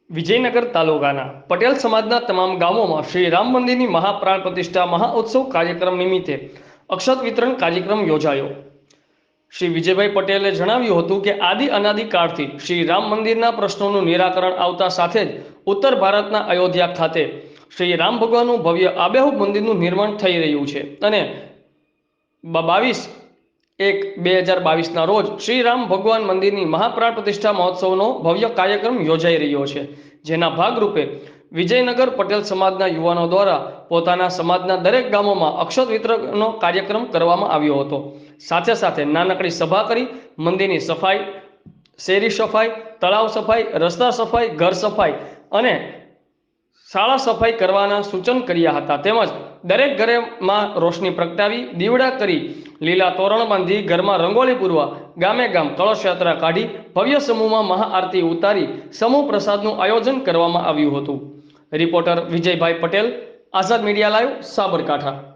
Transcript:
વિજયનગર તાલુકાના પટેલ સમાજના તમામ ગામોમાં શ્રી રામ મંદિરની મહાપ્રાણ પ્રતિષ્ઠા મહાઉત્સવ કાર્યક્રમ નિમિત્તે અક્ષત વિતરણ કાર્યક્રમ યોજાયો। શ્રી વિજયભાઈ પટેલે જણાવ્યું હતું કે આદિ અનાદિ કાળથી શ્રી રામ મંદિરના પ્રશ્નોનું નિરાકરણ આવતા સાથે જ ઉત્તર ભારતના અયોધ્યા ખાતે શ્રી રામ ભગવાનનું ભવ્ય આબેહૂબ મંદિરનું નિર્માણ થઈ રહ્યું છે અને 22/1/2022ના રોજ શ્રી રામ ભગવાન મંદિરની મહાપ્રાણ પ્રતિષ્ઠા મહોત્સવનો ભવ્ય કાર્યક્રમ યોજાઈ રહ્યો છે, જેના ભાગરૂપે વિજયનગર પટેલ સમાજના યુવાનો દ્વારા પોતાના સમાજના દરેક ગામોમાં અક્ષત વિતરણનો કાર્યક્રમ કરવામાં આવ્યો હતો। સાથે સાથે નાનકડી સભા કરી મંદિરની સફાઈ, શેરી સફાઈ, તળાવ સફાઈ, રસ્તા સફાઈ, ઘર સફાઈ અને શાળા સફાઈ કરવાના સૂચન કર્યા હતા। તેમજ દરેક ઘરમાં રોશની પ્રગટાવી, દીવડા કરી, લીલા તોરણ બાંધી, ઘરમાં રંગોળી પૂરવા, ગામે ગામ કળશ યાત્રા કાઢી ભવ્ય સમૂહમાં મહાઆરતી ઉતારી સમૂહ પ્રસાદનું આયોજન કરવામાં આવ્યું હતું। રિપોર્ટર વિજયભાઈ પટેલ, આઝાદ મીડિયા લાઈવ, સાબરકાંઠા।